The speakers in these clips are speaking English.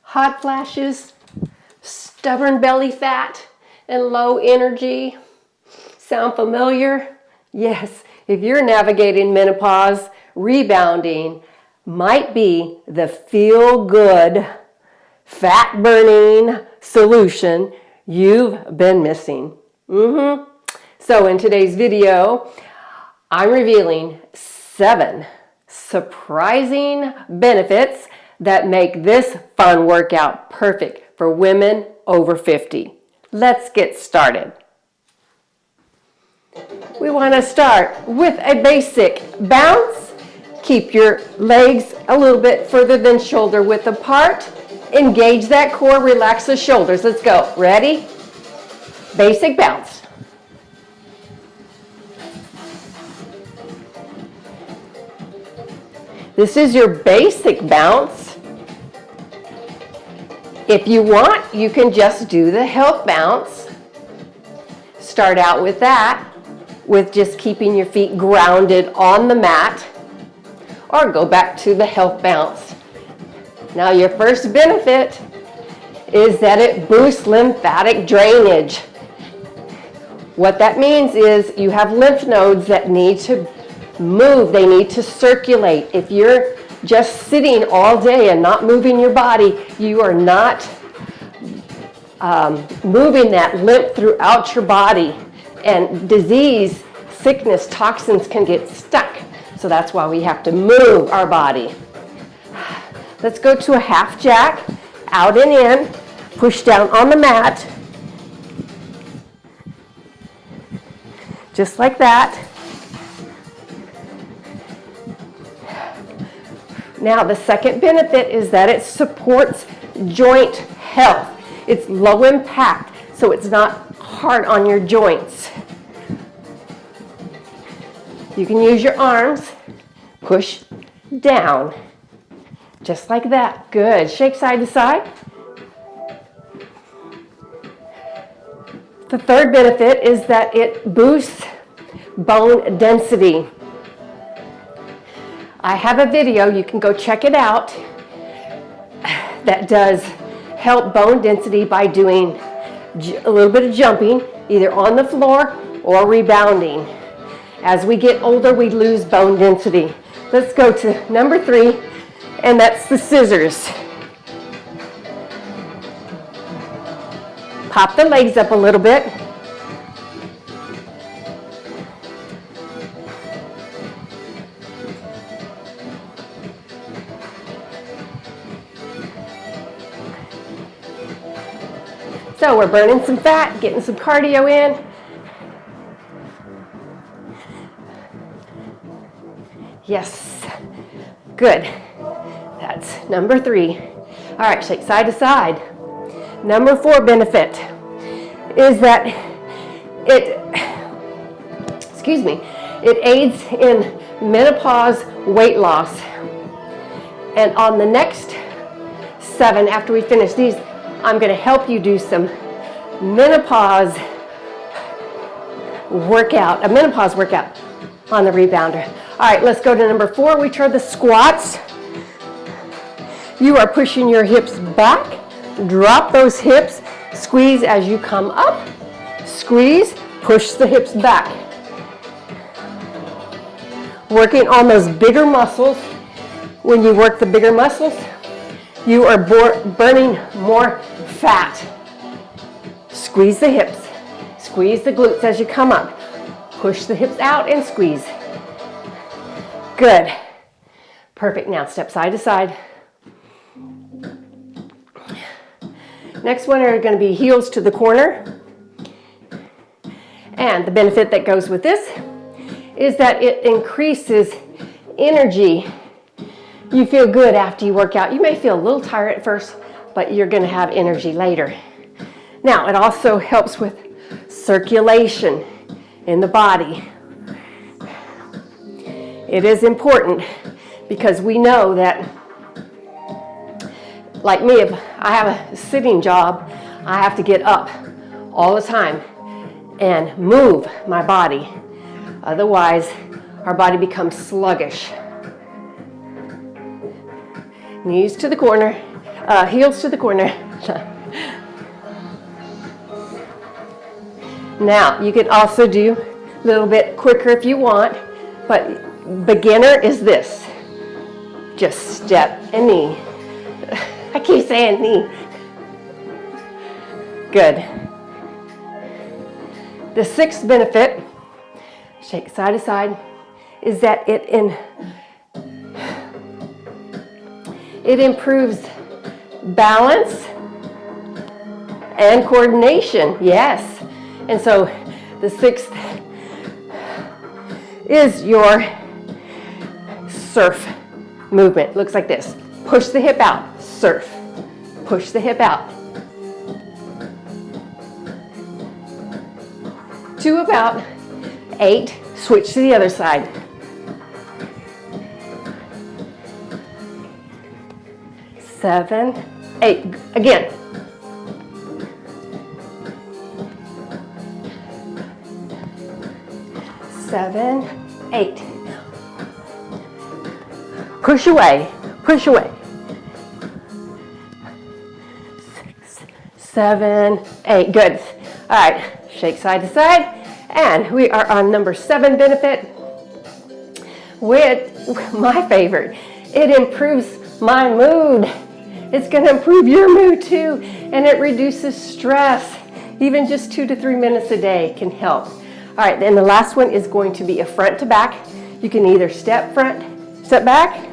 hot flashes, stubborn belly fat, and low energy. Sound familiar? Yes, if you're navigating menopause, rebounding might be the feel-good, fat-burning solution you've been missing. So in today's video, I'm revealing 7 surprising benefits that make this fun workout perfect for women over 50. Let's get started. We want to start with a basic bounce. Keep your legs a little bit further than shoulder width apart. Engage that core, relax the shoulders. Let's go. Ready? Basic bounce. This is your basic bounce. If you want, you can just do the health bounce. Start out with that, with just keeping your feet grounded on the mat, or go back to the health bounce. Now your first benefit is that it boosts lymphatic drainage. What that means is you have lymph nodes that need to move, they need to circulate. If you're just sitting all day and not moving your body, you are not moving that lymph throughout your body, and disease, sickness, toxins can get stuck. So that's why we have to move our body. Let's go to a half jack, out and in, push down on the mat, just like that. Now the second benefit is that it supports joint health. It's low impact, so it's not hard on your joints. You can use your arms, push down, just like that. Good. Shake side to side. The third benefit is that it boosts bone density. I have a video, you can go check it out, that does help bone density by doing a little bit of jumping, either on the floor or rebounding. As we get older, we lose bone density. Let's go to number 3, and that's the scissors. Pop the legs up a little bit. So we're burning some fat, getting some cardio in. Yes, good. That's number 3. All right, shake side to side. Number 4 benefit is that it aids in menopause weight loss. And on the next 7, after we finish these, I'm going to help you do some menopause workout on the rebounder. All right, let's go to number 4, which are the squats. You are pushing your hips back, drop those hips, squeeze as you come up, squeeze, push the hips back. Working on those bigger muscles. When you work the bigger muscles, you are burning more fat. Squeeze the hips, squeeze the glutes as you come up. Push the hips out and squeeze. Good. Perfect. Now step side to side. Next one are going to be heels to the corner. And the benefit that goes with this is that it increases energy. You feel good after you work out. You may feel a little tired at first, but you're going to have energy later. Now, it also helps with circulation in the body. It is important because we know that, like me, if I have a sitting job, I have to get up all the time and move my body. Otherwise, our body becomes sluggish. Knees to the corner, Heels to the corner. Now, you can also do a little bit quicker if you want, but beginner is this. Just step and knee. I keep saying knee. Good. The sixth benefit, shake side to side, is that it improves balance and coordination. Yes. And so the sixth is your surf movement. Looks like this. Push the hip out, surf. Push the hip out. To about 8, switch to the other side. Seven, 8, again. Seven, 8. Push away, push away. 6, 7, 8, good. All right, shake side to side. And we are on number 7 benefit, with my favorite. It improves my mood. It's gonna improve your mood too, and it reduces stress. Even just 2 to 3 minutes a day can help. All right, then the last one is going to be a front to back. You can either step front, step back,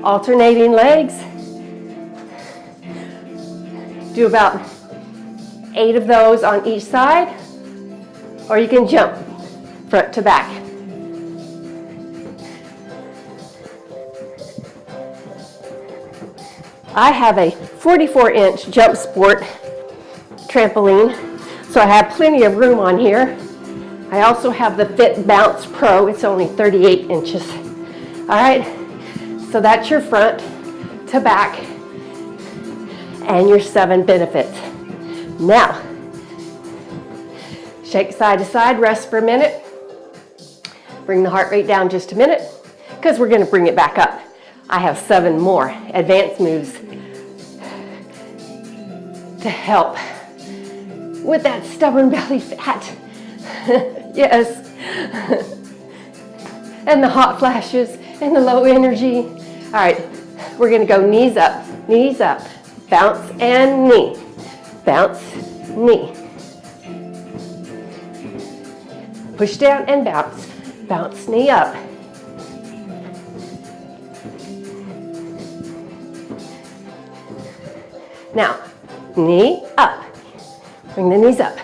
alternating legs. Do about 8 of those on each side, or you can jump front to back. I have a 44-inch jump sport trampoline, so I have plenty of room on here. I also have the Fit Bounce Pro. It's only 38 inches. All right, so that's your front to back and your 7 benefits. Now, shake side to side, rest for a minute. Bring the heart rate down just a minute, because we're going to bring it back up. I have 7 more advanced moves to help with that stubborn belly fat. Yes. And the hot flashes and the low energy. All right, we're going to go knees up, bounce and knee, bounce, knee. Push down and bounce, bounce, knee up. Now, knee up. Bring the knees up.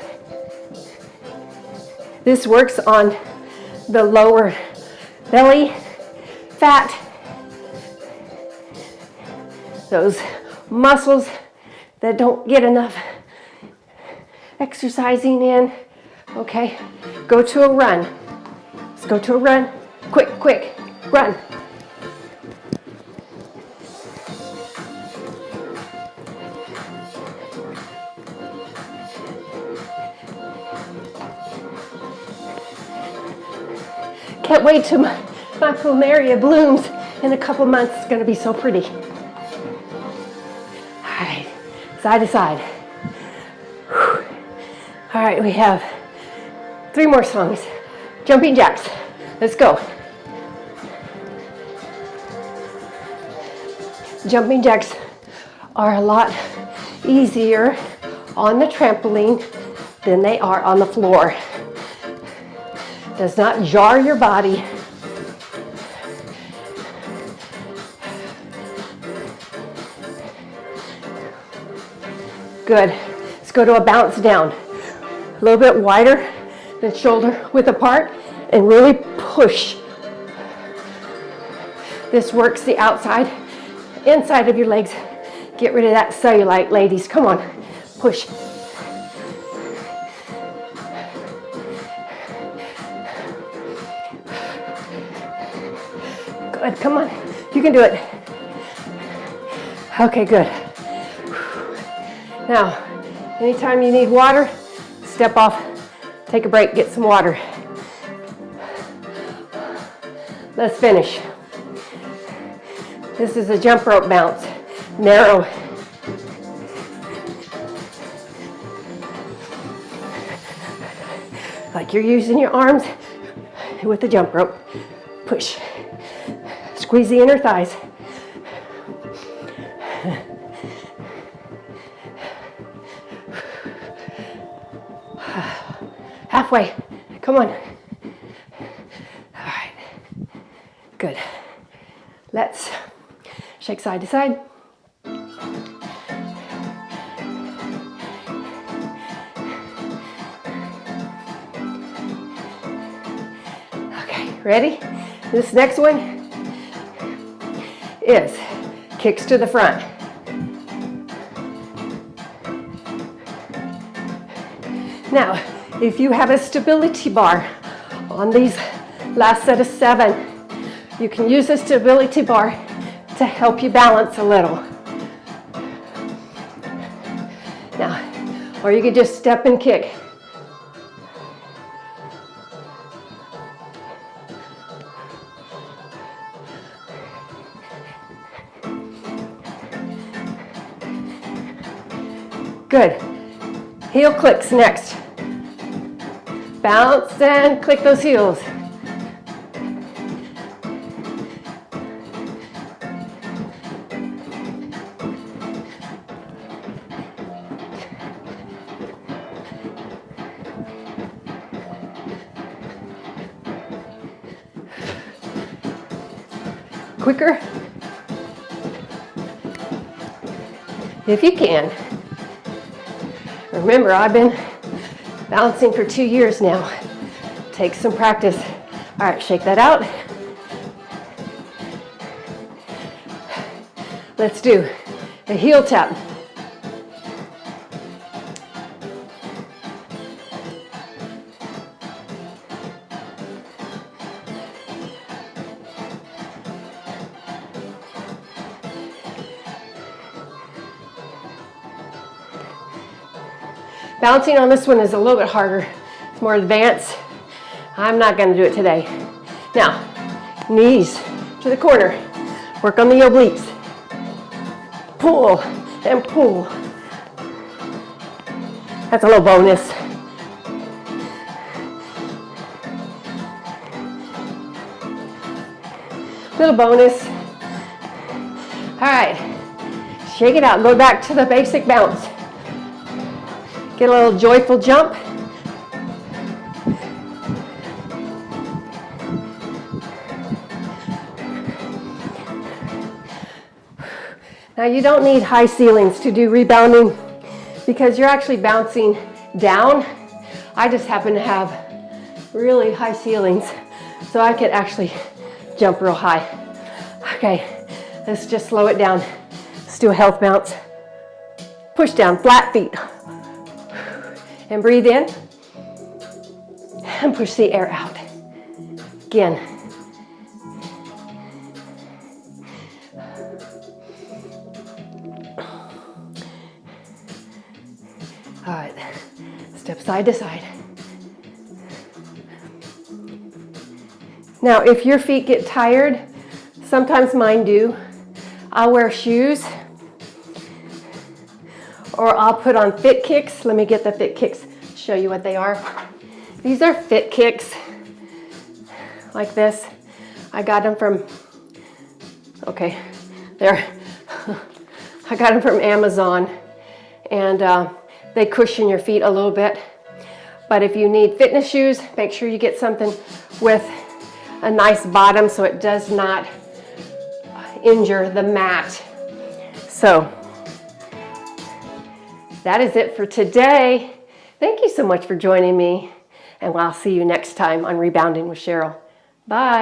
This works on the lower belly fat, those muscles that don't get enough exercising in. Okay, go to a run. Let's go to a run. Quick, quick, run. Can't wait till my plumeria blooms in a couple months. It's going to be so pretty. All right, side to side. Whew. All right, we have 3 more songs. Jumping jacks. Let's go. Jumping jacks are a lot easier on the trampoline than they are on the floor. Does not jar your body. Good. Let's go to a bounce down. A little bit wider than shoulder width apart, and really push. This works the outside, inside of your legs. Get rid of that cellulite, ladies. Come on, push. Good, come on, you can do it. Okay, good. Now, anytime you need water, step off, take a break, get some water. Let's finish. This is a jump rope bounce. Narrow. Like you're using your arms with the jump rope. Push. Squeeze the inner thighs. Halfway. Come on. All right. Good. Let's shake side to side. Okay, ready? This next one is kicks to the front. Now, if you have a stability bar on these last set of 7, you can use a stability bar to help you balance a little. Now, or you could just step and kick. Good. Heel clicks next. Bounce and click those heels. Quicker, if you can. Remember, I've been bouncing for 2 years now. Takes some practice. All right, shake that out. Let's do a heel tap. Bouncing on this one is a little bit harder. It's more advanced. I'm not going to do it today. Now, knees to the corner. Work on the obliques. Pull and pull. That's a little bonus. Little bonus. All right, shake it out. Go back to the basic bounce. Get a little joyful jump. Now you don't need high ceilings to do rebounding because you're actually bouncing down. I just happen to have really high ceilings, so I could actually jump real high. Okay, let's just slow it down. Let's do a health bounce. Push down, flat feet. And breathe in. And push the air out. Again. All right, step side to side. Now, if your feet get tired, sometimes mine do, I'll wear shoes or I'll put on fit kicks. Let me get the fit kicks, show you what they are. These are fit kicks, like this. I got them from, okay, there. I got them from Amazon, and they cushion your feet a little bit. But if you need fitness shoes, make sure you get something with a nice bottom so it does not injure the mat. So that is it for today. Thank you so much for joining me, and I'll see you next time on Rebounding with Cheryl. Bye.